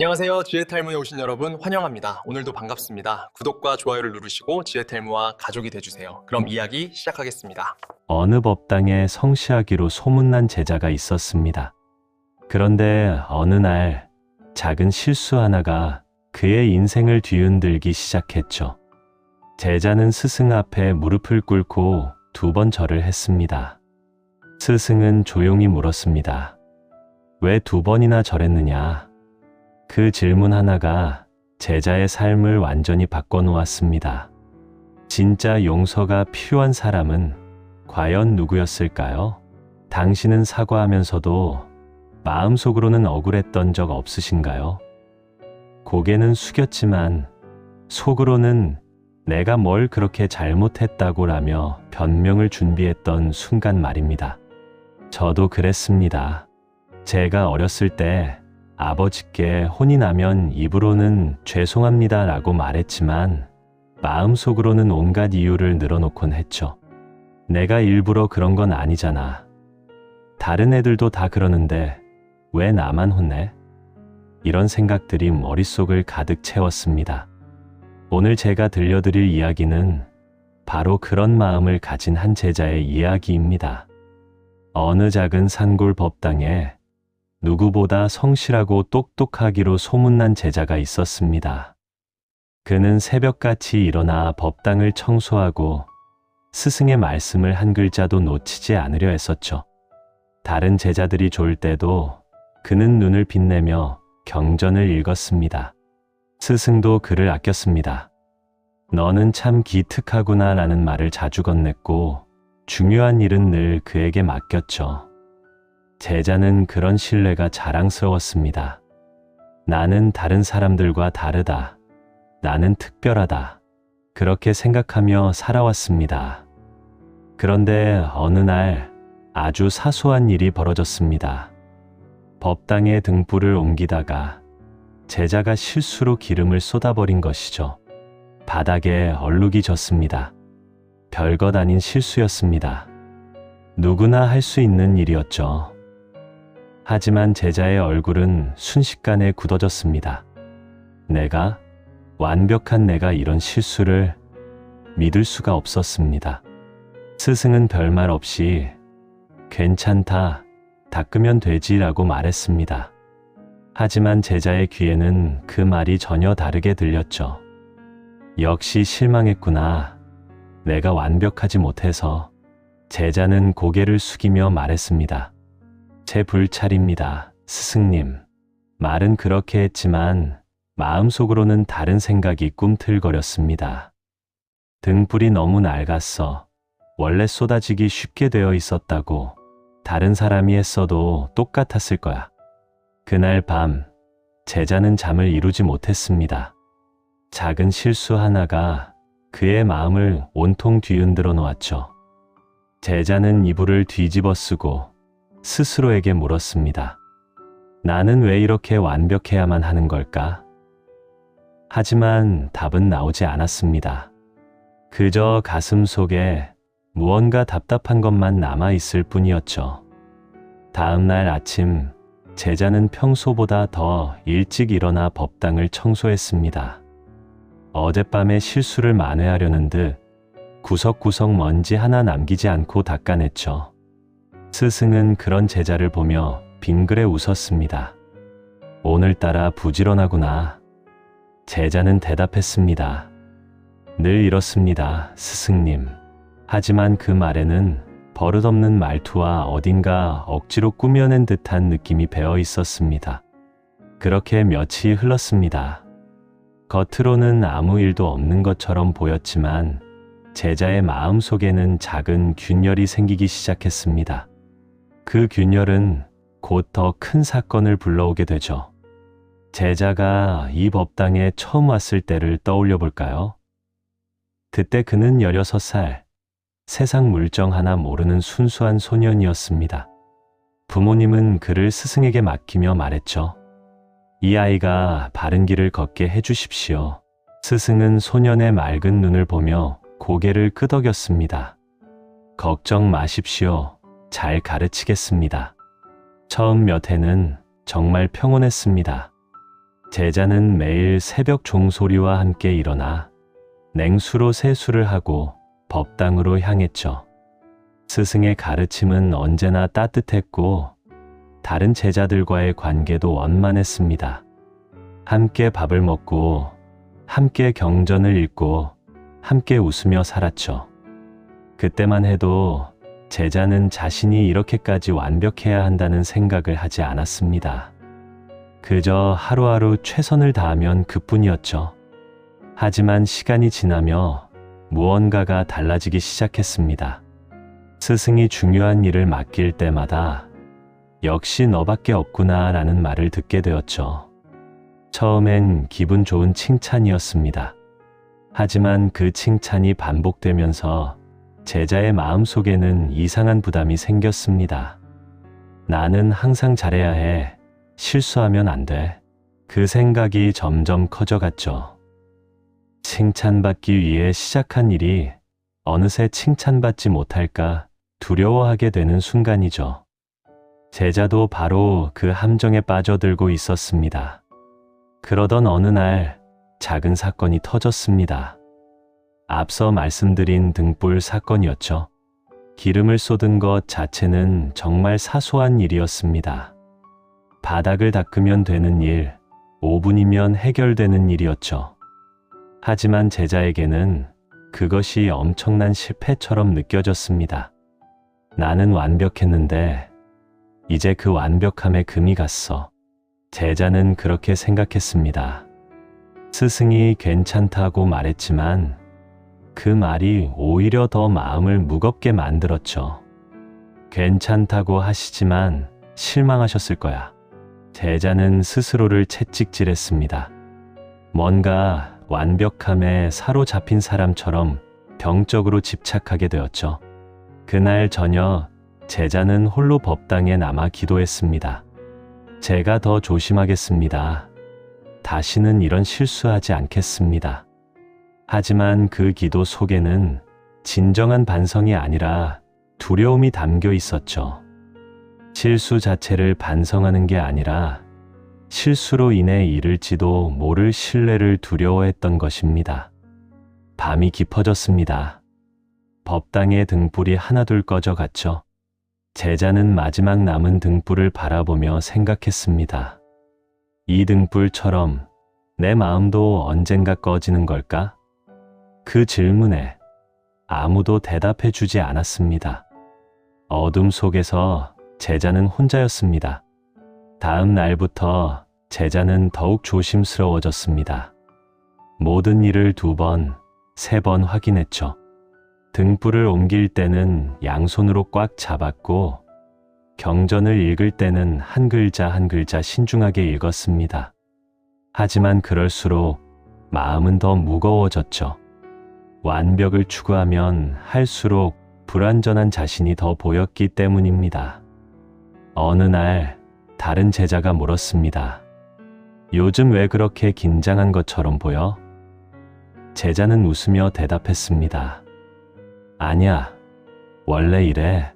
안녕하세요. 지혜탈무에 오신 여러분 환영합니다. 오늘도 반갑습니다. 구독과 좋아요를 누르시고 지혜탈무와 가족이 돼주세요. 그럼 이야기 시작하겠습니다. 어느 법당에 성시하기로 소문난 제자가 있었습니다. 그런데 어느 날 작은 실수 하나가 그의 인생을 뒤흔들기 시작했죠. 제자는 스승 앞에 무릎을 꿇고 2번 절을 했습니다. 스승은 조용히 물었습니다. 왜 2번이나 절했느냐? 그 질문 하나가 제자의 삶을 완전히 바꿔놓았습니다. 진짜 용서가 필요한 사람은 과연 누구였을까요? 당신은 사과하면서도 마음속으로는 억울했던 적 없으신가요? 고개는 숙였지만 속으로는 내가 뭘 그렇게 잘못했다고 라며 변명을 준비했던 순간 말입니다. 저도 그랬습니다. 제가 어렸을 때 아버지께 혼이 나면 입으로는 죄송합니다 라고 말했지만 마음속으로는 온갖 이유를 늘어놓곤 했죠. 내가 일부러 그런 건 아니잖아. 다른 애들도 다 그러는데 왜 나만 혼내? 이런 생각들이 머릿속을 가득 채웠습니다. 오늘 제가 들려드릴 이야기는 바로 그런 마음을 가진 한 제자의 이야기입니다. 어느 작은 산골 법당에 누구보다 성실하고 똑똑하기로 소문난 제자가 있었습니다. 그는 새벽같이 일어나 법당을 청소하고 스승의 말씀을 한 글자도 놓치지 않으려 했었죠. 다른 제자들이 졸 때도 그는 눈을 빛내며 경전을 읽었습니다. 스승도 그를 아꼈습니다. 너는 참 기특하구나 라는 말을 자주 건넸고 중요한 일은 늘 그에게 맡겼죠. 제자는 그런 신뢰가 자랑스러웠습니다. 나는 다른 사람들과 다르다. 나는 특별하다. 그렇게 생각하며 살아왔습니다. 그런데 어느 날 아주 사소한 일이 벌어졌습니다. 법당에 등불을 옮기다가 제자가 실수로 기름을 쏟아버린 것이죠. 바닥에 얼룩이 졌습니다. 별것 아닌 실수였습니다. 누구나 할 수 있는 일이었죠. 하지만 제자의 얼굴은 순식간에 굳어졌습니다. 완벽한 내가 이런 실수를 믿을 수가 없었습니다. 스승은 별말 없이 괜찮다, 닦으면 되지라고 말했습니다. 하지만 제자의 귀에는 그 말이 전혀 다르게 들렸죠. 역시 실망했구나. 내가 완벽하지 못해서. 제자는 고개를 숙이며 말했습니다. 제 불찰입니다, 스승님. 말은 그렇게 했지만 마음속으로는 다른 생각이 꿈틀거렸습니다. 등불이 너무 낡았어. 원래 쏟아지기 쉽게 되어 있었다고. 다른 사람이 했어도 똑같았을 거야. 그날 밤, 제자는 잠을 이루지 못했습니다. 작은 실수 하나가 그의 마음을 온통 뒤흔들어 놓았죠. 제자는 이불을 뒤집어 쓰고 스스로에게 물었습니다. 나는 왜 이렇게 완벽해야만 하는 걸까? 하지만 답은 나오지 않았습니다. 그저 가슴 속에 무언가 답답한 것만 남아있을 뿐이었죠. 다음 날 아침, 제자는 평소보다 더 일찍 일어나 법당을 청소했습니다. 어젯밤에 실수를 만회하려는 듯 구석구석 먼지 하나 남기지 않고 닦아냈죠. 스승은 그런 제자를 보며 빙그레 웃었습니다. 오늘따라 부지런하구나. 제자는 대답했습니다. 늘 이렇습니다, 스승님. 하지만 그 말에는 버릇없는 말투와 어딘가 억지로 꾸며낸 듯한 느낌이 배어 있었습니다. 그렇게 며칠이 흘렀습니다. 겉으로는 아무 일도 없는 것처럼 보였지만 제자의 마음속에는 작은 균열이 생기기 시작했습니다. 그 균열은 곧 더 큰 사건을 불러오게 되죠. 제자가 이 법당에 처음 왔을 때를 떠올려 볼까요? 그때 그는 16살, 세상 물정 하나 모르는 순수한 소년이었습니다. 부모님은 그를 스승에게 맡기며 말했죠. 이 아이가 바른 길을 걷게 해주십시오. 스승은 소년의 맑은 눈을 보며 고개를 끄덕였습니다. 걱정 마십시오. 잘 가르치겠습니다. 처음 몇 해는 정말 평온했습니다. 제자는 매일 새벽 종소리와 함께 일어나 냉수로 세수를 하고 법당으로 향했죠. 스승의 가르침은 언제나 따뜻했고 다른 제자들과의 관계도 원만했습니다. 함께 밥을 먹고 함께 경전을 읽고 함께 웃으며 살았죠. 그때만 해도 제자는 자신이 이렇게까지 완벽해야 한다는 생각을 하지 않았습니다. 그저 하루하루 최선을 다하면 그뿐이었죠. 하지만 시간이 지나며 무언가가 달라지기 시작했습니다. 스승이 중요한 일을 맡길 때마다 역시 너밖에 없구나 라는 말을 듣게 되었죠. 처음엔 기분 좋은 칭찬이었습니다. 하지만 그 칭찬이 반복되면서 제자의 마음속에는 이상한 부담이 생겼습니다. 나는 항상 잘해야 해. 실수하면 안 돼. 그 생각이 점점 커져갔죠. 칭찬받기 위해 시작한 일이 어느새 칭찬받지 못할까 두려워하게 되는 순간이죠. 제자도 바로 그 함정에 빠져들고 있었습니다. 그러던 어느 날 작은 사건이 터졌습니다. 앞서 말씀드린 등불 사건이었죠. 기름을 쏟은 것 자체는 정말 사소한 일이었습니다. 바닥을 닦으면 되는 일, 5분이면 해결되는 일이었죠. 하지만 제자에게는 그것이 엄청난 실패처럼 느껴졌습니다. 나는 완벽했는데 이제 그 완벽함에 금이 갔어. 제자는 그렇게 생각했습니다. 스승이 괜찮다고 말했지만 그 말이 오히려 더 마음을 무겁게 만들었죠. 괜찮다고 하시지만 실망하셨을 거야. 제자는 스스로를 채찍질했습니다. 뭔가 완벽함에 사로잡힌 사람처럼 병적으로 집착하게 되었죠. 그날 저녁 제자는 홀로 법당에 남아 기도했습니다. 제가 더 조심하겠습니다. 다시는 이런 실수하지 않겠습니다. 하지만 그 기도 속에는 진정한 반성이 아니라 두려움이 담겨 있었죠. 실수 자체를 반성하는 게 아니라 실수로 인해 잃을지도 모를 신뢰를 두려워했던 것입니다. 밤이 깊어졌습니다. 법당의 등불이 하나둘 꺼져갔죠. 제자는 마지막 남은 등불을 바라보며 생각했습니다. 이 등불처럼 내 마음도 언젠가 꺼지는 걸까? 그 질문에 아무도 대답해 주지 않았습니다. 어둠 속에서 제자는 혼자였습니다. 다음 날부터 제자는 더욱 조심스러워졌습니다. 모든 일을 2번, 3번 확인했죠. 등불을 옮길 때는 양손으로 꽉 잡았고 경전을 읽을 때는 한 글자 한 글자 신중하게 읽었습니다. 하지만 그럴수록 마음은 더 무거워졌죠. 완벽을 추구하면 할수록 불완전한 자신이 더 보였기 때문입니다. 어느 날 다른 제자가 물었습니다. 요즘 왜 그렇게 긴장한 것처럼 보여? 제자는 웃으며 대답했습니다. 아니야, 원래 이래.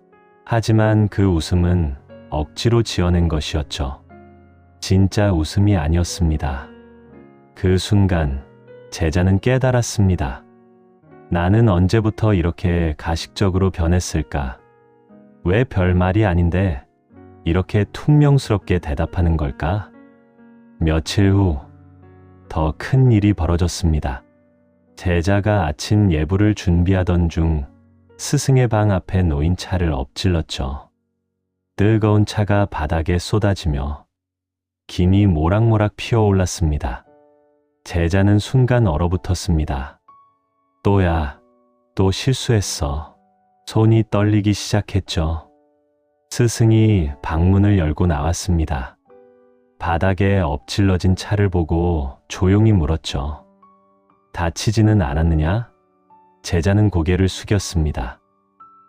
하지만 그 웃음은 억지로 지어낸 것이었죠. 진짜 웃음이 아니었습니다. 그 순간 제자는 깨달았습니다. 나는 언제부터 이렇게 가식적으로 변했을까? 왜 별말이 아닌데 이렇게 퉁명스럽게 대답하는 걸까? 며칠 후 더 큰 일이 벌어졌습니다. 제자가 아침 예불을 준비하던 중 스승의 방 앞에 놓인 차를 엎질렀죠. 뜨거운 차가 바닥에 쏟아지며 김이 모락모락 피어올랐습니다. 제자는 순간 얼어붙었습니다. 또야, 또 실수했어. 손이 떨리기 시작했죠. 스승이 방문을 열고 나왔습니다. 바닥에 엎질러진 차를 보고 조용히 물었죠. 다치지는 않았느냐? 제자는 고개를 숙였습니다.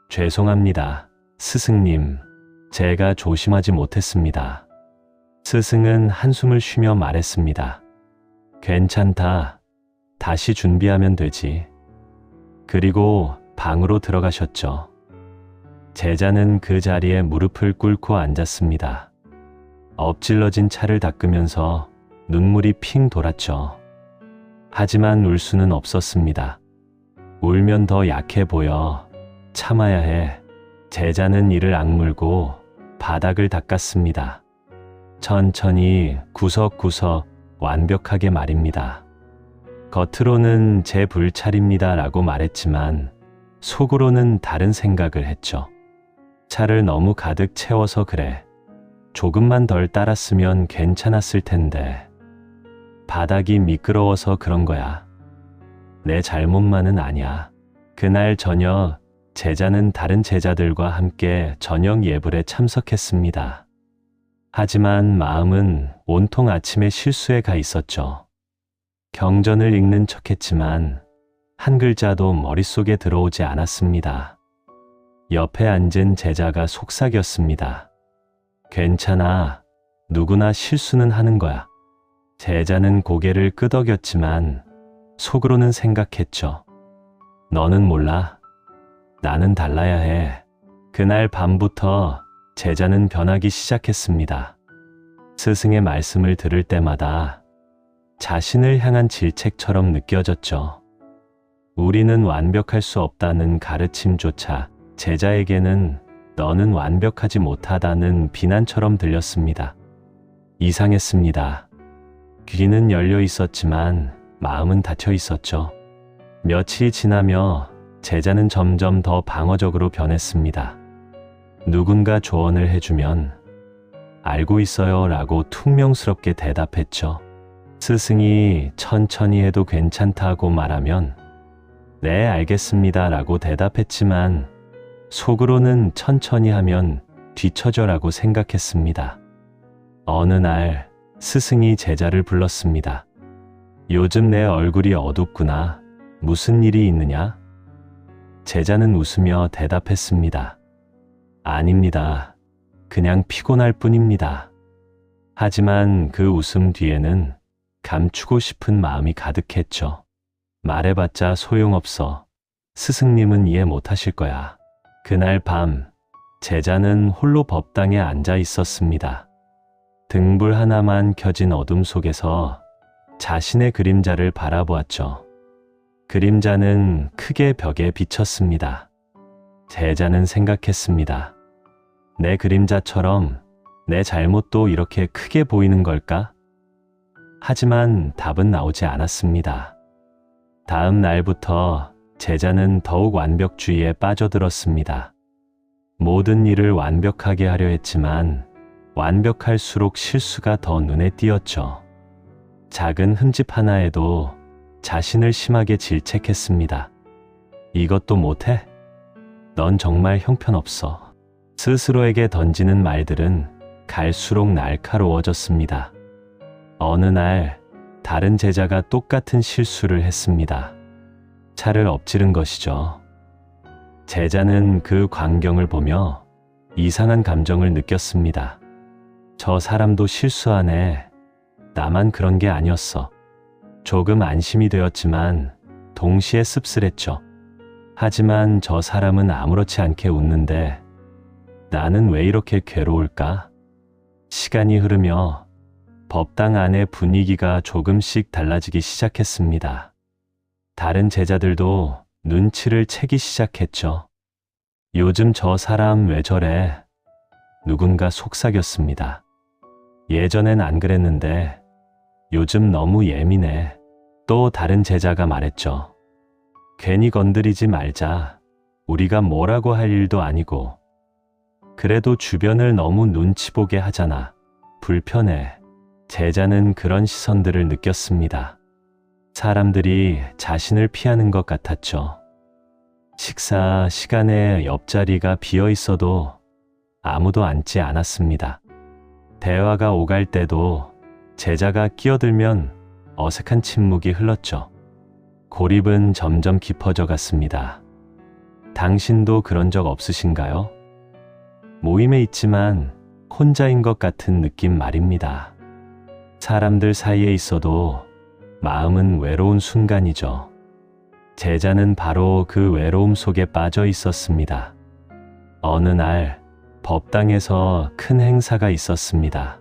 죄송합니다, 스승님. 제가 조심하지 못했습니다. 스승은 한숨을 쉬며 말했습니다. 괜찮다. 다시 준비하면 되지. 그리고 방으로 들어가셨죠. 제자는 그 자리에 무릎을 꿇고 앉았습니다. 엎질러진 차를 닦으면서 눈물이 핑 돌았죠. 하지만 울 수는 없었습니다. 울면 더 약해 보여. 참아야 해. 제자는 이를 악물고 바닥을 닦았습니다. 천천히 구석구석 완벽하게 말입니다. 겉으로는 제 불찰입니다 라고 말했지만 속으로는 다른 생각을 했죠. 차를 너무 가득 채워서 그래. 조금만 덜 따랐으면 괜찮았을 텐데. 바닥이 미끄러워서 그런 거야. 내 잘못만은 아니야. 그날 저녁 제자는 다른 제자들과 함께 저녁 예불에 참석했습니다. 하지만 마음은 온통 아침의 실수에 가 있었죠. 경전을 읽는 척했지만 한 글자도 머릿속에 들어오지 않았습니다. 옆에 앉은 제자가 속삭였습니다. 괜찮아. 누구나 실수는 하는 거야. 제자는 고개를 끄덕였지만 속으로는 생각했죠. 너는 몰라. 나는 달라야 해. 그날 밤부터 제자는 변하기 시작했습니다. 스승의 말씀을 들을 때마다 자신을 향한 질책처럼 느껴졌죠. 우리는 완벽할 수 없다는 가르침조차 제자에게는 너는 완벽하지 못하다는 비난처럼 들렸습니다. 이상했습니다. 귀는 열려 있었지만 마음은 닫혀 있었죠. 며칠이 지나며 제자는 점점 더 방어적으로 변했습니다. 누군가 조언을 해주면 알고 있어요 라고 퉁명스럽게 대답했죠. 스승이 천천히 해도 괜찮다고 말하면 네 알겠습니다 라고 대답했지만 속으로는 천천히 하면 뒤처져라고 생각했습니다. 어느 날 스승이 제자를 불렀습니다. 요즘 내 얼굴이 어둡구나. 무슨 일이 있느냐? 제자는 웃으며 대답했습니다. 아닙니다. 그냥 피곤할 뿐입니다. 하지만 그 웃음 뒤에는 감추고 싶은 마음이 가득했죠. 말해봤자 소용없어. 스승님은 이해 못하실 거야. 그날 밤 제자는 홀로 법당에 앉아 있었습니다. 등불 하나만 켜진 어둠 속에서 자신의 그림자를 바라보았죠. 그림자는 크게 벽에 비쳤습니다. 제자는 생각했습니다. 내 그림자처럼 내 잘못도 이렇게 크게 보이는 걸까? 하지만 답은 나오지 않았습니다. 다음 날부터 제자는 더욱 완벽주의에 빠져들었습니다. 모든 일을 완벽하게 하려 했지만 완벽할수록 실수가 더 눈에 띄었죠. 작은 흠집 하나에도 자신을 심하게 질책했습니다. 이것도 못해? 넌 정말 형편없어. 스스로에게 던지는 말들은 갈수록 날카로워졌습니다. 어느 날 다른 제자가 똑같은 실수를 했습니다. 차를 엎지른 것이죠. 제자는 그 광경을 보며 이상한 감정을 느꼈습니다. 저 사람도 실수하네. 나만 그런 게 아니었어. 조금 안심이 되었지만 동시에 씁쓸했죠. 하지만 저 사람은 아무렇지 않게 웃는데 나는 왜 이렇게 괴로울까? 시간이 흐르며 법당 안의 분위기가 조금씩 달라지기 시작했습니다. 다른 제자들도 눈치를 채기 시작했죠. 요즘 저 사람 왜 저래? 누군가 속삭였습니다. 예전엔 안 그랬는데 요즘 너무 예민해. 또 다른 제자가 말했죠. 괜히 건드리지 말자. 우리가 뭐라고 할 일도 아니고. 그래도 주변을 너무 눈치 보게 하잖아. 불편해. 제자는 그런 시선들을 느꼈습니다. 사람들이 자신을 피하는 것 같았죠. 식사 시간에 옆자리가 비어 있어도 아무도 앉지 않았습니다. 대화가 오갈 때도 제자가 끼어들면 어색한 침묵이 흘렀죠. 고립은 점점 깊어져 갔습니다. 당신도 그런 적 없으신가요? 모임에 있지만 혼자인 것 같은 느낌 말입니다. 사람들 사이에 있어도 마음은 외로운 순간이죠. 제자는 바로 그 외로움 속에 빠져 있었습니다. 어느 날 법당에서 큰 행사가 있었습니다.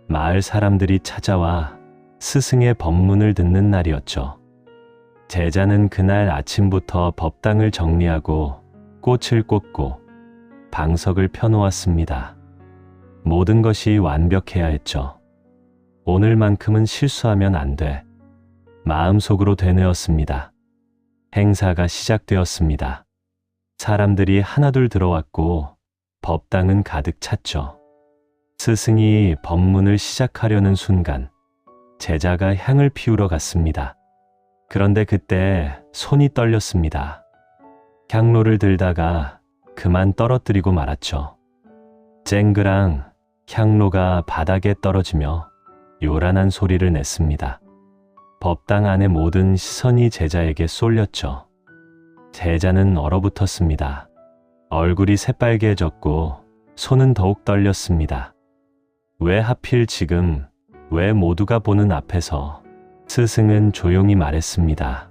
마을 사람들이 찾아와 스승의 법문을 듣는 날이었죠. 제자는 그날 아침부터 법당을 정리하고 꽃을 꽂고 방석을 펴놓았습니다. 모든 것이 완벽해야 했죠. 오늘만큼은 실수하면 안 돼. 마음속으로 되뇌었습니다. 행사가 시작되었습니다. 사람들이 하나둘 들어왔고 법당은 가득 찼죠. 스승이 법문을 시작하려는 순간 제자가 향을 피우러 갔습니다. 그런데 그때 손이 떨렸습니다. 향로를 들다가 그만 떨어뜨리고 말았죠. 쨍그랑 향로가 바닥에 떨어지며 요란한 소리를 냈습니다. 법당 안의 모든 시선이 제자에게 쏠렸죠. 제자는 얼어붙었습니다. 얼굴이 새빨개졌고 손은 더욱 떨렸습니다. 왜 하필 지금, 왜 모두가 보는 앞에서? 스승은 조용히 말했습니다.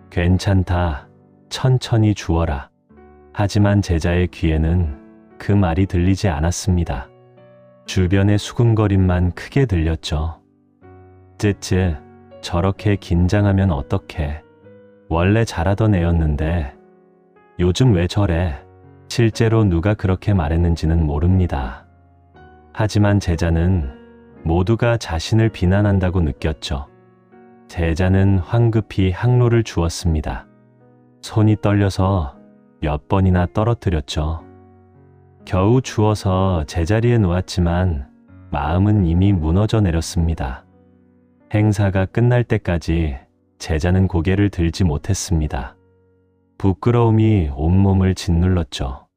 괜찮다. 천천히 주어라. 하지만 제자의 귀에는 그 말이 들리지 않았습니다. 주변의 수군거림만 크게 들렸죠. 쯔쯔, 저렇게 긴장하면 어떡해. 원래 잘하던 애였는데 요즘 왜 저래? 실제로 누가 그렇게 말했는지는 모릅니다. 하지만 제자는 모두가 자신을 비난한다고 느꼈죠. 제자는 황급히 향로를 주었습니다. 손이 떨려서 몇 번이나 떨어뜨렸죠. 겨우 주워서 제자리에 놓았지만 마음은 이미 무너져 내렸습니다. 행사가 끝날 때까지 제자는 고개를 들지 못했습니다. 부끄러움이 온몸을 짓눌렀죠.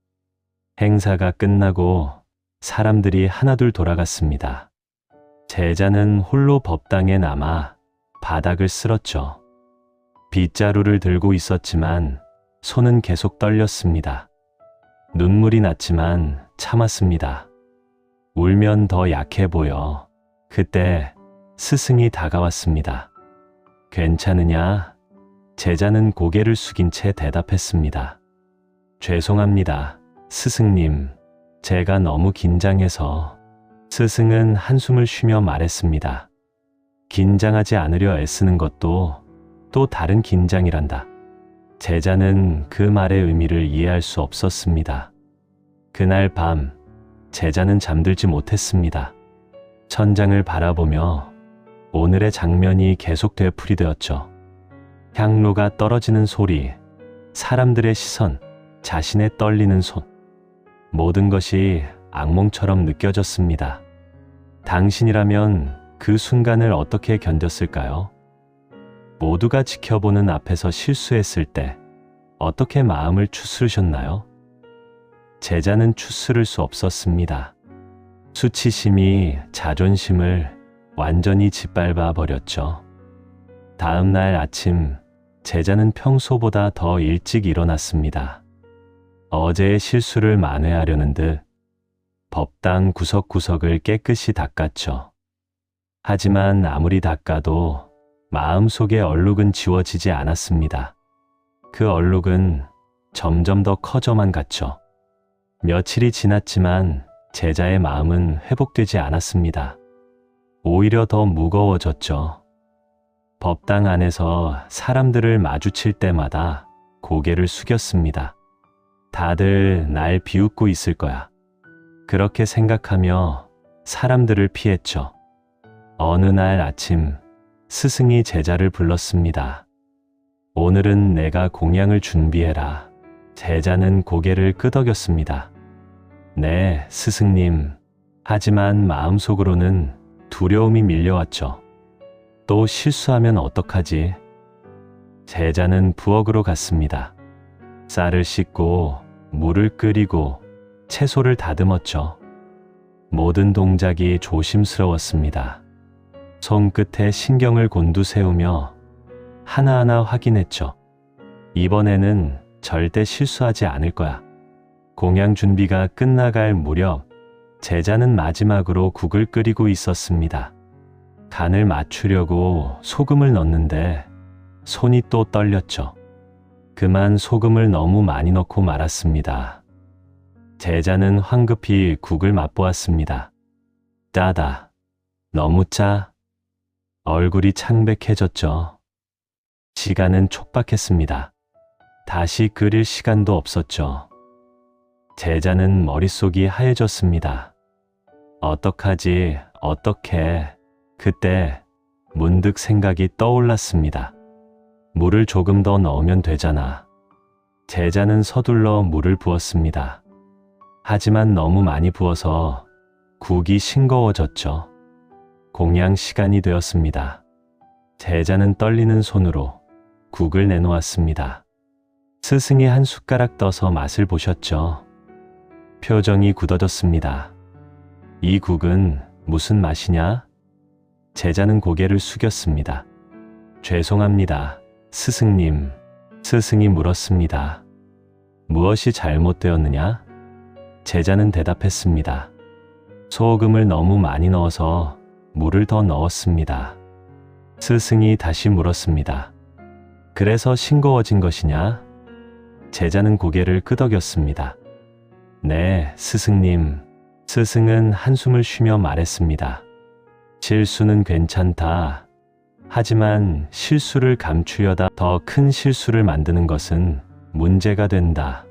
행사가 끝나고 사람들이 하나둘 돌아갔습니다. 제자는 홀로 법당에 남아 바닥을 쓸었죠. 빗자루를 들고 있었지만 손은 계속 떨렸습니다. 눈물이 났지만 참았습니다. 울면 더 약해 보여. 그때 스승이 다가왔습니다. 괜찮으냐? 제자는 고개를 숙인 채 대답했습니다. 죄송합니다, 스승님. 제가 너무 긴장해서. 스승은 한숨을 쉬며 말했습니다. 긴장하지 않으려 애쓰는 것도 또 다른 긴장이란다. 제자는 그 말의 의미를 이해할 수 없었습니다. 그날 밤, 제자는 잠들지 못했습니다. 천장을 바라보며 오늘의 장면이 계속 되풀이되었죠. 향로가 떨어지는 소리, 사람들의 시선, 자신의 떨리는 손. 모든 것이 악몽처럼 느껴졌습니다. 당신이라면 그 순간을 어떻게 견뎠을까요? 모두가 지켜보는 앞에서 실수했을 때 어떻게 마음을 추스르셨나요? 제자는 추스를 수 없었습니다. 수치심이 자존심을 완전히 짓밟아 버렸죠. 다음 날 아침, 제자는 평소보다 더 일찍 일어났습니다. 어제의 실수를 만회하려는 듯 법당 구석구석을 깨끗이 닦았죠. 하지만 아무리 닦아도 마음속의 얼룩은 지워지지 않았습니다. 그 얼룩은 점점 더 커져만 갔죠. 며칠이 지났지만 제자의 마음은 회복되지 않았습니다. 오히려 더 무거워졌죠. 법당 안에서 사람들을 마주칠 때마다 고개를 숙였습니다. 다들 날 비웃고 있을 거야. 그렇게 생각하며 사람들을 피했죠. 어느 날 아침, 스승이 제자를 불렀습니다. 오늘은 내가 공양을 준비해라. 제자는 고개를 끄덕였습니다. 네, 스승님. 하지만 마음속으로는 두려움이 밀려왔죠. 또 실수하면 어떡하지? 제자는 부엌으로 갔습니다. 쌀을 씻고 물을 끓이고 채소를 다듬었죠. 모든 동작이 조심스러웠습니다. 손끝에 신경을 곤두세우며 하나하나 확인했죠. 이번에는 절대 실수하지 않을 거야. 공양 준비가 끝나갈 무렵 제자는 마지막으로 국을 끓이고 있었습니다. 간을 맞추려고 소금을 넣었는데 손이 또 떨렸죠. 그만 소금을 너무 많이 넣고 말았습니다. 제자는 황급히 국을 맛보았습니다. 짜다. 너무 짜. 얼굴이 창백해졌죠. 시간은 촉박했습니다. 다시 그릴 시간도 없었죠. 제자는 머릿속이 하얘졌습니다. 어떡하지, 어떡해. 그때 문득 생각이 떠올랐습니다. 물을 조금 더 넣으면 되잖아. 제자는 서둘러 물을 부었습니다. 하지만 너무 많이 부어서 국이 싱거워졌죠. 공양 시간이 되었습니다. 제자는 떨리는 손으로 국을 내놓았습니다. 스승이 한 숟가락 떠서 맛을 보셨죠. 표정이 굳어졌습니다. 이 국은 무슨 맛이냐? 제자는 고개를 숙였습니다. 죄송합니다, 스승님. 스승이 물었습니다. 무엇이 잘못되었느냐? 제자는 대답했습니다. 소금을 너무 많이 넣어서 물을 더 넣었습니다. 스승이 다시 물었습니다. 그래서 싱거워진 것이냐? 제자는 고개를 끄덕였습니다. 네, 스승님. 스승은 한숨을 쉬며 말했습니다. 실수는 괜찮다. 하지만 실수를 감추려다 더 큰 실수를 만드는 것은 문제가 된다.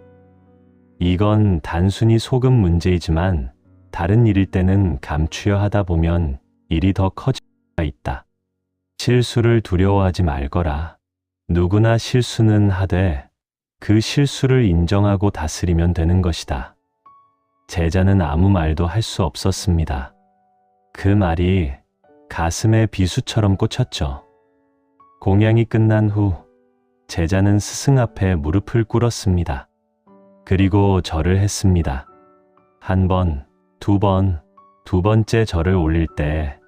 이건 단순히 소금 문제이지만 다른 일일 때는 감추려 하다 보면 일이 더 커질 수가 있다. 실수를 두려워하지 말거라. 누구나 실수는 하되 그 실수를 인정하고 다스리면 되는 것이다. 제자는 아무 말도 할 수 없었습니다. 그 말이 가슴에 비수처럼 꽂혔죠. 공양이 끝난 후 제자는 스승 앞에 무릎을 꿇었습니다. 그리고 절을 했습니다. 한 번, 두 번, 두 번째 절을 올릴 때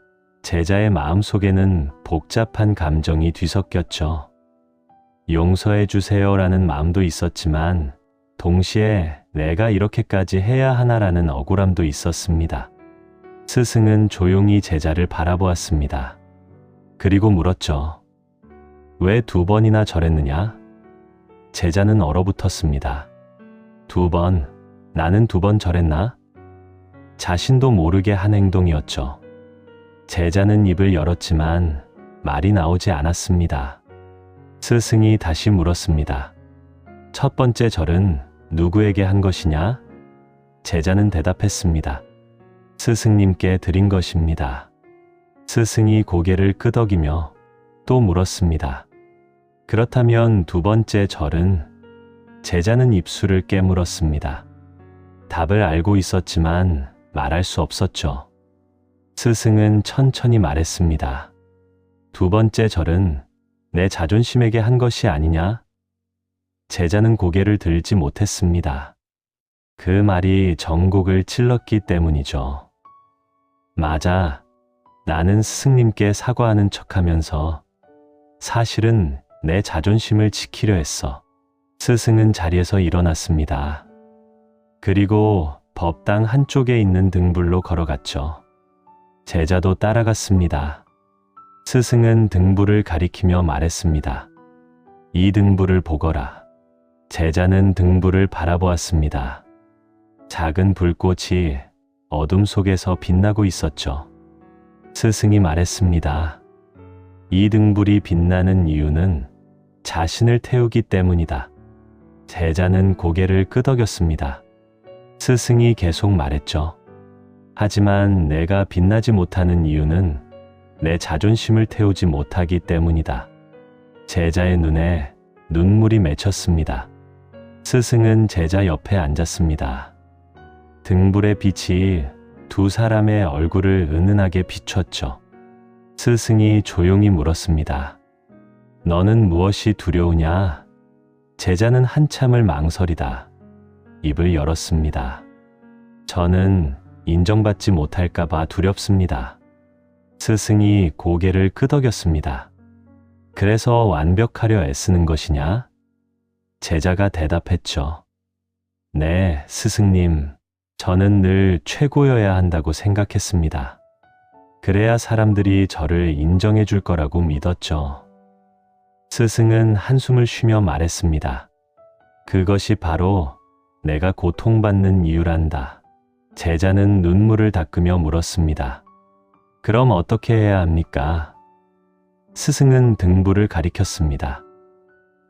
제자의 마음속에는 복잡한 감정이 뒤섞였죠. 용서해 주세요라는 마음도 있었지만 동시에 내가 이렇게까지 해야 하나라는 억울함도 있었습니다. 스승은 조용히 제자를 바라보았습니다. 그리고 물었죠. 왜 두 번이나 절했느냐? 제자는 얼어붙었습니다. 두 번, 나는 두 번 절했나? 자신도 모르게 한 행동이었죠. 제자는 입을 열었지만 말이 나오지 않았습니다. 스승이 다시 물었습니다. 첫 번째 절은 누구에게 한 것이냐? 제자는 대답했습니다. 스승님께 드린 것입니다. 스승이 고개를 끄덕이며 또 물었습니다. 그렇다면 두 번째 절은? 제자는 입술을 깨물었습니다. 답을 알고 있었지만 말할 수 없었죠. 스승은 천천히 말했습니다. 두 번째 절은 내 자존심에게 한 것이 아니냐? 제자는 고개를 들지 못했습니다. 그 말이 정곡을 찔렀기 때문이죠. 맞아. 나는 스승님께 사과하는 척하면서 사실은 내 자존심을 지키려 했어. 스승은 자리에서 일어났습니다. 그리고 법당 한쪽에 있는 등불로 걸어갔죠. 제자도 따라갔습니다. 스승은 등불을 가리키며 말했습니다. 이 등불을 보거라. 제자는 등불을 바라보았습니다. 작은 불꽃이 어둠 속에서 빛나고 있었죠. 스승이 말했습니다. 이 등불이 빛나는 이유는 자신을 태우기 때문이다. 제자는 고개를 끄덕였습니다. 스승이 계속 말했죠. 하지만 내가 빛나지 못하는 이유는 내 자존심을 태우지 못하기 때문이다. 제자의 눈에 눈물이 맺혔습니다. 스승은 제자 옆에 앉았습니다. 등불의 빛이 두 사람의 얼굴을 은은하게 비췄죠. 스승이 조용히 물었습니다. 너는 무엇이 두려우냐? 제자는 한참을 망설이다 입을 열었습니다. 저는 인정받지 못할까봐 두렵습니다. 스승이 고개를 끄덕였습니다. 그래서 완벽하려 애쓰는 것이냐? 제자가 대답했죠. 네, 스승님. 저는 늘 최고여야 한다고 생각했습니다. 그래야 사람들이 저를 인정해 줄 거라고 믿었죠. 스승은 한숨을 쉬며 말했습니다. 그것이 바로 내가 고통받는 이유란다. 제자는 눈물을 닦으며 물었습니다. 그럼 어떻게 해야 합니까? 스승은 등불을 가리켰습니다.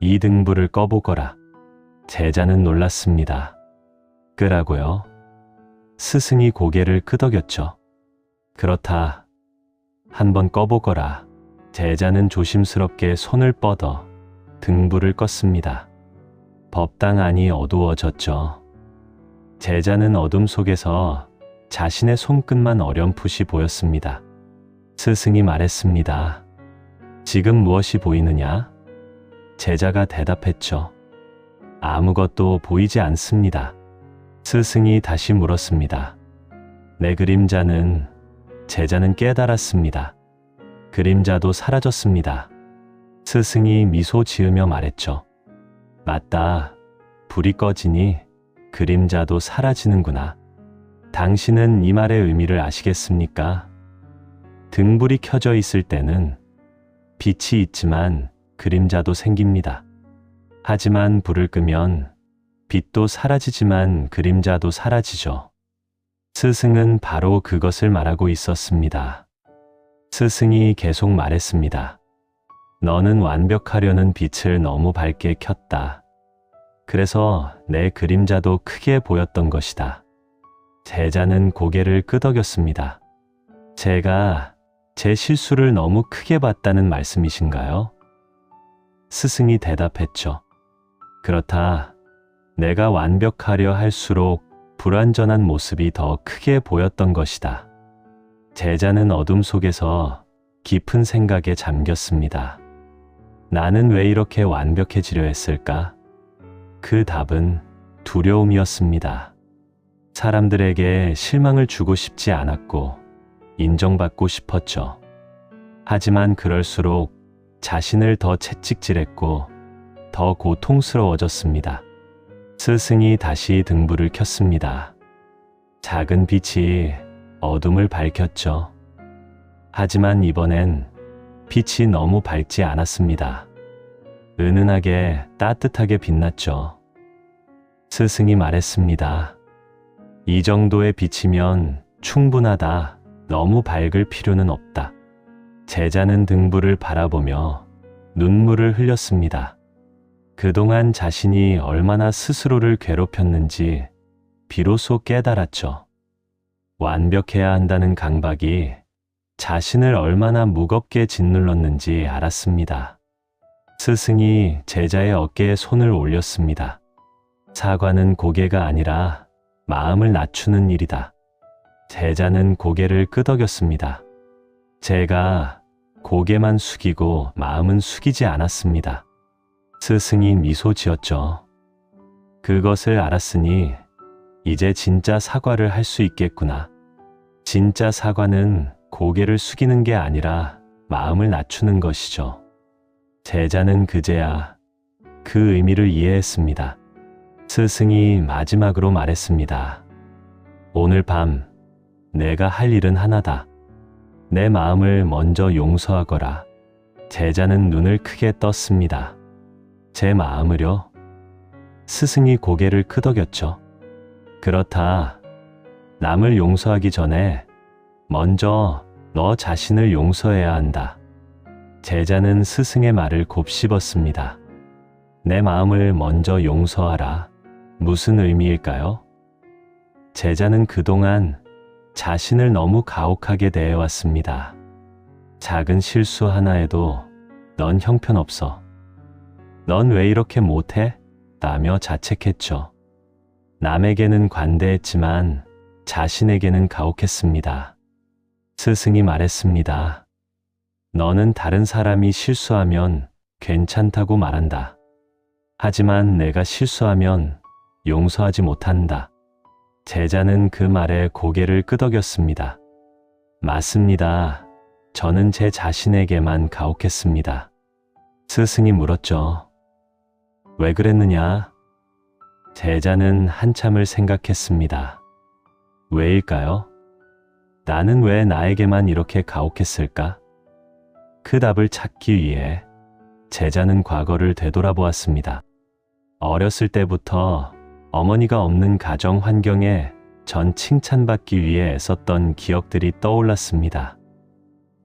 이 등불을 꺼보거라. 제자는 놀랐습니다. 끄라고요? 스승이 고개를 끄덕였죠. 그렇다. 한번 꺼보거라. 제자는 조심스럽게 손을 뻗어 등불을 껐습니다. 법당 안이 어두워졌죠. 제자는 어둠 속에서 자신의 손끝만 어렴풋이 보였습니다. 스승이 말했습니다. 지금 무엇이 보이느냐? 제자가 대답했죠. 아무것도 보이지 않습니다. 스승이 다시 물었습니다. 내 그림자는? 제자는 깨달았습니다. 그림자도 사라졌습니다. 스승이 미소 지으며 말했죠. 맞다. 불이 꺼지니 그림자도 사라지는구나. 당신은 이 말의 의미를 아시겠습니까? 등불이 켜져 있을 때는 빛이 있지만 그림자도 생깁니다. 하지만 불을 끄면 빛도 사라지지만 그림자도 사라지죠. 스승은 바로 그것을 말하고 있었습니다. 스승이 계속 말했습니다. 너는 완벽하려는 빛을 너무 밝게 켰다. 그래서 내 그림자도 크게 보였던 것이다. 제자는 고개를 끄덕였습니다. 제가 제 실수를 너무 크게 봤다는 말씀이신가요? 스승이 대답했죠. 그렇다. 내가 완벽하려 할수록 불완전한 모습이 더 크게 보였던 것이다. 제자는 어둠 속에서 깊은 생각에 잠겼습니다. 나는 왜 이렇게 완벽해지려 했을까? 그 답은 두려움이었습니다. 사람들에게 실망을 주고 싶지 않았고 인정받고 싶었죠. 하지만 그럴수록 자신을 더 채찍질했고 더 고통스러워졌습니다. 스승이 다시 등불을 켰습니다. 작은 빛이 어둠을 밝혔죠. 하지만 이번엔 빛이 너무 밝지 않았습니다. 은은하게 따뜻하게 빛났죠. 스승이 말했습니다. 이 정도의 빛이면 충분하다. 너무 밝을 필요는 없다. 제자는 등불을 바라보며 눈물을 흘렸습니다. 그동안 자신이 얼마나 스스로를 괴롭혔는지 비로소 깨달았죠. 완벽해야 한다는 강박이 자신을 얼마나 무겁게 짓눌렀는지 알았습니다. 스승이 제자의 어깨에 손을 올렸습니다. 사과는 고개가 아니라 마음을 낮추는 일이다. 제자는 고개를 끄덕였습니다. 제가 고개만 숙이고 마음은 숙이지 않았습니다. 스승이 미소 지었죠. 그것을 알았으니 이제 진짜 사과를 할 수 있겠구나. 진짜 사과는 고개를 숙이는 게 아니라 마음을 낮추는 것이죠. 제자는 그제야 그 의미를 이해했습니다. 스승이 마지막으로 말했습니다. 오늘 밤 내가 할 일은 하나다. 내 마음을 먼저 용서하거라. 제자는 눈을 크게 떴습니다. 제 마음을요? 스승이 고개를 끄덕였죠. 그렇다. 남을 용서하기 전에 먼저 너 자신을 용서해야 한다. 제자는 스승의 말을 곱씹었습니다. 내 마음을 먼저 용서하라. 무슨 의미일까요? 제자는 그동안 자신을 너무 가혹하게 대해왔습니다. 작은 실수 하나에도 넌 형편없어. 넌 왜 이렇게 못해? 라며 자책했죠. 남에게는 관대했지만 자신에게는 가혹했습니다. 스승이 말했습니다. 너는 다른 사람이 실수하면 괜찮다고 말한다. 하지만 내가 실수하면 용서하지 못한다. 제자는 그 말에 고개를 끄덕였습니다. 맞습니다. 저는 제 자신에게만 가혹했습니다. 스승이 물었죠. 왜 그랬느냐? 제자는 한참을 생각했습니다. 왜일까요? 나는 왜 나에게만 이렇게 가혹했을까? 그 답을 찾기 위해 제자는 과거를 되돌아보았습니다. 어렸을 때부터 어머니가 없는 가정 환경에 전 칭찬받기 위해 애썼던 기억들이 떠올랐습니다.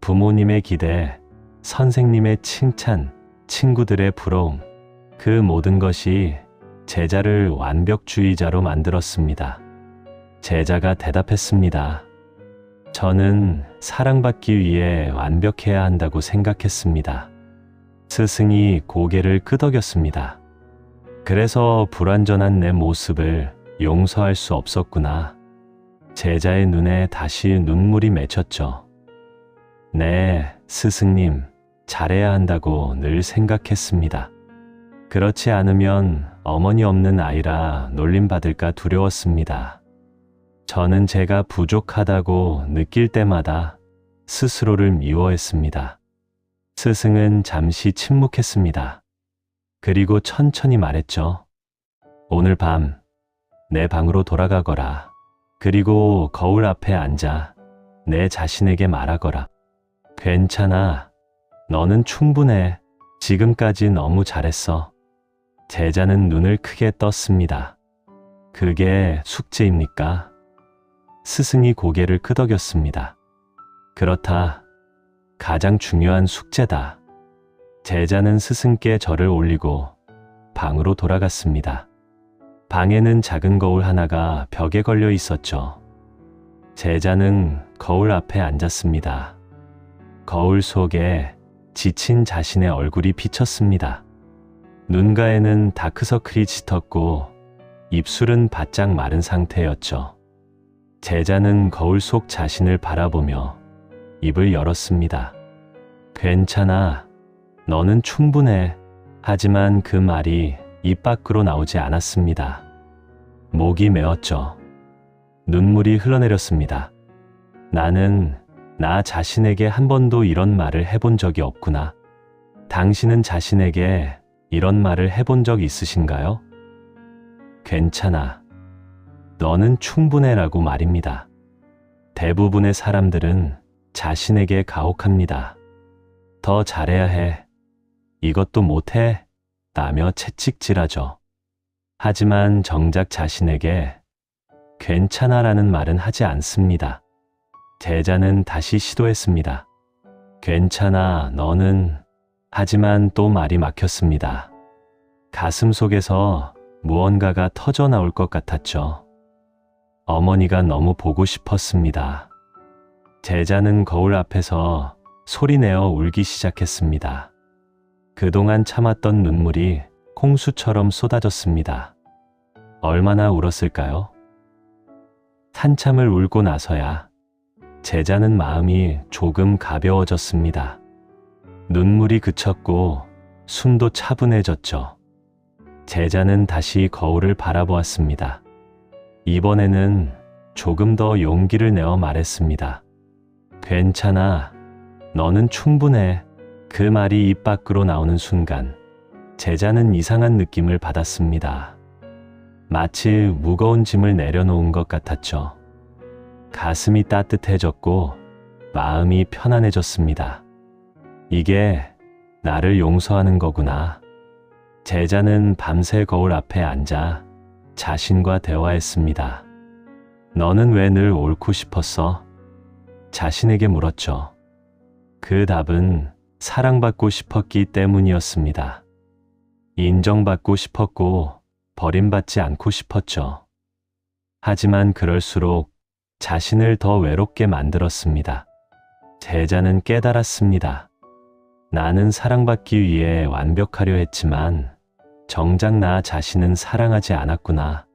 부모님의 기대, 선생님의 칭찬, 친구들의 부러움, 그 모든 것이 제자를 완벽주의자로 만들었습니다. 제자가 대답했습니다. 저는 사랑받기 위해 완벽해야 한다고 생각했습니다. 스승이 고개를 끄덕였습니다. 그래서 불완전한 내 모습을 용서할 수 없었구나. 제자의 눈에 다시 눈물이 맺혔죠. 네, 스승님, 잘해야 한다고 늘 생각했습니다. 그렇지 않으면 어머니 없는 아이라 놀림받을까 두려웠습니다. 저는 제가 부족하다고 느낄 때마다 스스로를 미워했습니다. 스승은 잠시 침묵했습니다. 그리고 천천히 말했죠. 오늘 밤 내 방으로 돌아가거라. 그리고 거울 앞에 앉아 내 자신에게 말하거라. 괜찮아. 너는 충분해. 지금까지 너무 잘했어. 제자는 눈을 크게 떴습니다. 그게 숙제입니까? 스승이 고개를 끄덕였습니다. 그렇다. 가장 중요한 숙제다. 제자는 스승께 절을 올리고 방으로 돌아갔습니다. 방에는 작은 거울 하나가 벽에 걸려 있었죠. 제자는 거울 앞에 앉았습니다. 거울 속에 지친 자신의 얼굴이 비쳤습니다. 눈가에는 다크서클이 짙었고 입술은 바짝 마른 상태였죠. 제자는 거울 속 자신을 바라보며 입을 열었습니다. 괜찮아. 너는 충분해. 하지만 그 말이 입 밖으로 나오지 않았습니다. 목이 메었죠. 눈물이 흘러내렸습니다. 나는 나 자신에게 한 번도 이런 말을 해본 적이 없구나. 당신은 자신에게 이런 말을 해본 적 있으신가요? 괜찮아. 너는 충분해라고 말입니다. 대부분의 사람들은 자신에게 가혹합니다. 더 잘해야 해. 이것도 못해. 라며 채찍질하죠. 하지만 정작 자신에게 괜찮아라는 말은 하지 않습니다. 제자는 다시 시도했습니다. 괜찮아, 너는. 하지만 또 말이 막혔습니다. 가슴 속에서 무언가가 터져 나올 것 같았죠. 어머니가 너무 보고 싶었습니다. 제자는 거울 앞에서 소리내어 울기 시작했습니다. 그동안 참았던 눈물이 홍수처럼 쏟아졌습니다. 얼마나 울었을까요? 한참을 울고 나서야 제자는 마음이 조금 가벼워졌습니다. 눈물이 그쳤고 숨도 차분해졌죠. 제자는 다시 거울을 바라보았습니다. 이번에는 조금 더 용기를 내어 말했습니다. 괜찮아. 너는 충분해. 그 말이 입 밖으로 나오는 순간 제자는 이상한 느낌을 받았습니다. 마치 무거운 짐을 내려놓은 것 같았죠. 가슴이 따뜻해졌고 마음이 편안해졌습니다. 이게 나를 용서하는 거구나. 제자는 밤새 거울 앞에 앉아 자신과 대화했습니다. 너는 왜 늘 옳고 싶었어? 자신에게 물었죠. 그 답은 사랑받고 싶었기 때문이었습니다. 인정받고 싶었고 버림받지 않고 싶었죠. 하지만 그럴수록 자신을 더 외롭게 만들었습니다. 제자는 깨달았습니다. 나는 사랑받기 위해 완벽하려 했지만 정작 나 자신은 사랑하지 않았구나.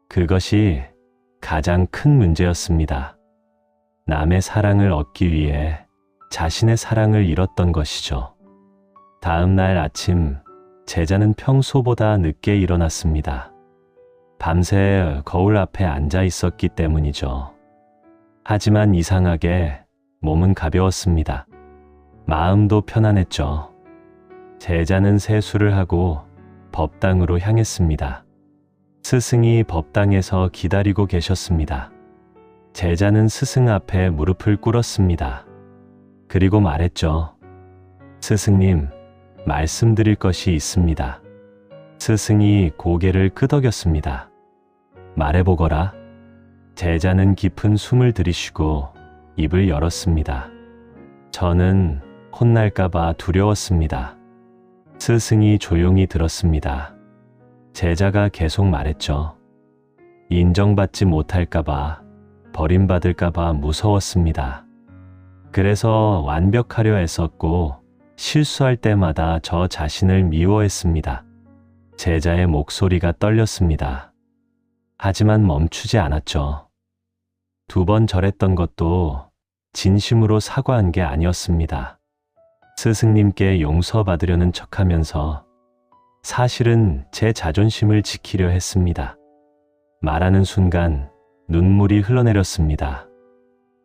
그것이 가장 큰 문제였습니다. 남의 사랑을 얻기 위해 자신의 사랑을 잃었던 것이죠. 다음 날 아침, 제자는 평소보다 늦게 일어났습니다. 밤새 거울 앞에 앉아 있었기 때문이죠. 하지만 이상하게 몸은 가벼웠습니다. 마음도 편안했죠. 제자는 세수를 하고 법당으로 향했습니다. 스승이 법당에서 기다리고 계셨습니다. 제자는 스승 앞에 무릎을 꿇었습니다. 그리고 말했죠. 스승님, 말씀드릴 것이 있습니다. 스승이 고개를 끄덕였습니다. 말해보거라. 제자는 깊은 숨을 들이쉬고 입을 열었습니다. 저는 혼날까봐 두려웠습니다. 스승이 조용히 들었습니다. 제자가 계속 말했죠. 인정받지 못할까봐, 버림받을까봐 무서웠습니다. 그래서 완벽하려 했었고, 실수할 때마다 저 자신을 미워했습니다. 제자의 목소리가 떨렸습니다. 하지만 멈추지 않았죠. 2번 절했던 것도 진심으로 사과한 게 아니었습니다. 스승님께 용서받으려는 척하면서 사실은 제 자존심을 지키려 했습니다. 말하는 순간 눈물이 흘러내렸습니다.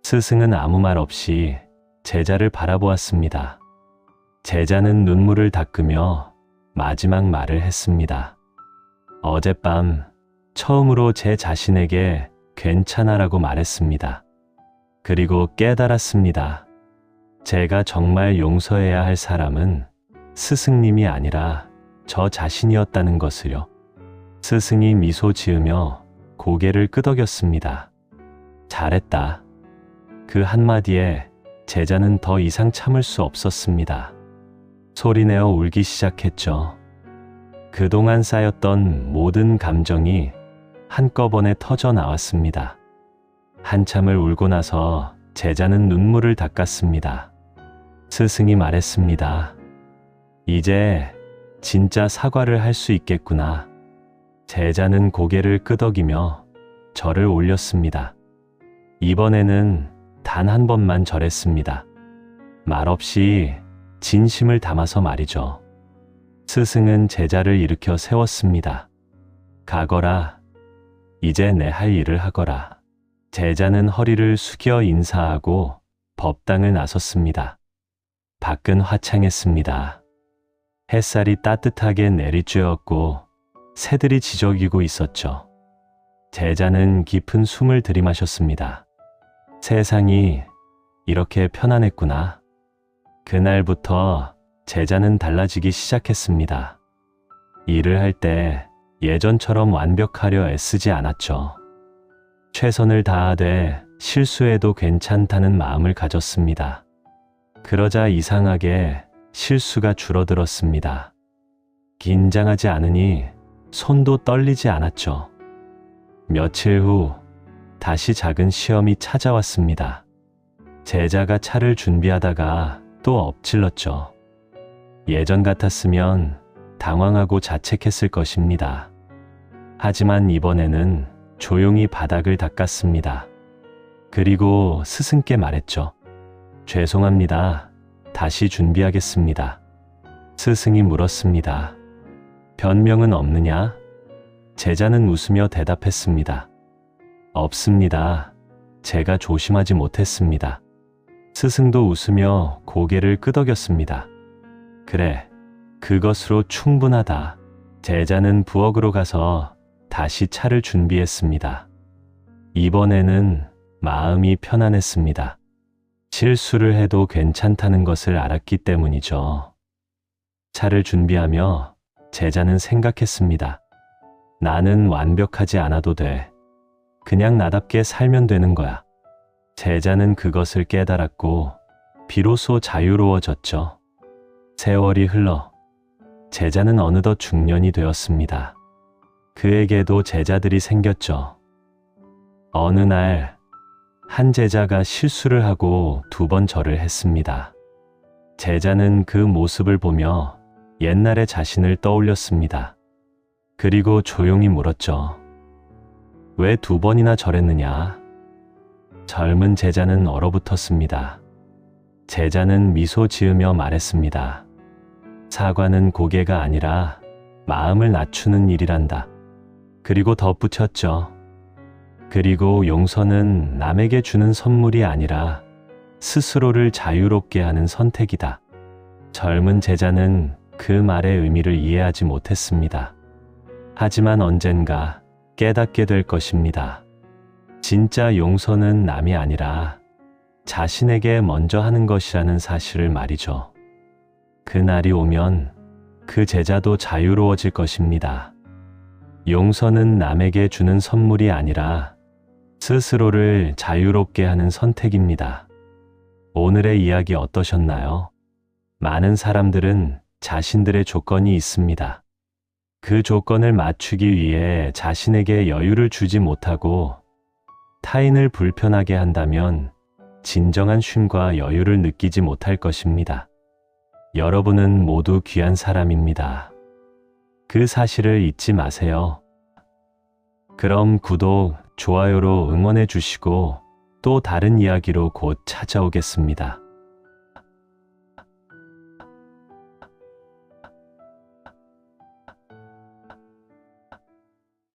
스승은 아무 말 없이 제자를 바라보았습니다. 제자는 눈물을 닦으며 마지막 말을 했습니다. 어젯밤 처음으로 제 자신에게 괜찮아라고 말했습니다. 그리고 깨달았습니다. 제가 정말 용서해야 할 사람은 스승님이 아니라 저 자신이었다는 것을요. 스승이 미소 지으며 고개를 끄덕였습니다. 잘했다. 그 한마디에 제자는 더 이상 참을 수 없었습니다. 소리내어 울기 시작했죠. 그동안 쌓였던 모든 감정이 한꺼번에 터져 나왔습니다. 한참을 울고 나서 제자는 눈물을 닦았습니다. 스승이 말했습니다. 이제 진짜 사과를 할 수 있겠구나. 제자는 고개를 끄덕이며 절을 올렸습니다. 이번에는 단 한 번만 절했습니다. 말없이 진심을 담아서 말이죠. 스승은 제자를 일으켜 세웠습니다. 가거라. 이제 내 할 일을 하거라. 제자는 허리를 숙여 인사하고 법당을 나섰습니다. 밖은 화창했습니다. 햇살이 따뜻하게 내리쬐었고 새들이 지저귀고 있었죠. 제자는 깊은 숨을 들이마셨습니다. 세상이 이렇게 편안했구나. 그날부터 제자는 달라지기 시작했습니다. 일을 할 때 예전처럼 완벽하려 애쓰지 않았죠. 최선을 다하되 실수해도 괜찮다는 마음을 가졌습니다. 그러자 이상하게 실수가 줄어들었습니다. 긴장하지 않으니 손도 떨리지 않았죠. 며칠 후 다시 작은 시험이 찾아왔습니다. 제자가 차를 준비하다가 또 엎질렀죠. 예전 같았으면 당황하고 자책했을 것입니다. 하지만 이번에는 조용히 바닥을 닦았습니다. 그리고 스승께 말했죠. 죄송합니다. 다시 준비하겠습니다. 스승이 물었습니다. 변명은 없느냐? 제자는 웃으며 대답했습니다. 없습니다. 제가 조심하지 못했습니다. 스승도 웃으며 고개를 끄덕였습니다. 그래, 그것으로 충분하다. 제자는 부엌으로 가서 다시 차를 준비했습니다. 이번에는 마음이 편안했습니다. 실수를 해도 괜찮다는 것을 알았기 때문이죠. 차를 준비하며 제자는 생각했습니다. 나는 완벽하지 않아도 돼. 그냥 나답게 살면 되는 거야. 제자는 그것을 깨달았고 비로소 자유로워졌죠. 세월이 흘러 제자는 어느덧 중년이 되었습니다. 그에게도 제자들이 생겼죠. 어느 날 한 제자가 실수를 하고 2번 절을 했습니다. 제자는 그 모습을 보며 옛날의 자신을 떠올렸습니다. 그리고 조용히 물었죠. 왜 2번이나 절했느냐? 젊은 제자는 얼어붙었습니다. 제자는 미소 지으며 말했습니다. 사과는 고개가 아니라 마음을 낮추는 일이란다. 그리고 덧붙였죠. 그리고 용서는 남에게 주는 선물이 아니라 스스로를 자유롭게 하는 선택이다. 젊은 제자는 그 말의 의미를 이해하지 못했습니다. 하지만 언젠가 깨닫게 될 것입니다. 진짜 용서는 남이 아니라 자신에게 먼저 하는 것이라는 사실을 말이죠. 그날이 오면 그 제자도 자유로워질 것입니다. 용서는 남에게 주는 선물이 아니라 스스로를 자유롭게 하는 선택입니다. 오늘의 이야기 어떠셨나요? 많은 사람들은 자신들의 조건이 있습니다. 그 조건을 맞추기 위해 자신에게 여유를 주지 못하고 타인을 불편하게 한다면 진정한 쉼과 여유를 느끼지 못할 것입니다. 여러분은 모두 귀한 사람입니다. 그 사실을 잊지 마세요. 그럼 구독, 좋아요로 응원해 주시고 또 다른 이야기로 곧 찾아오겠습니다.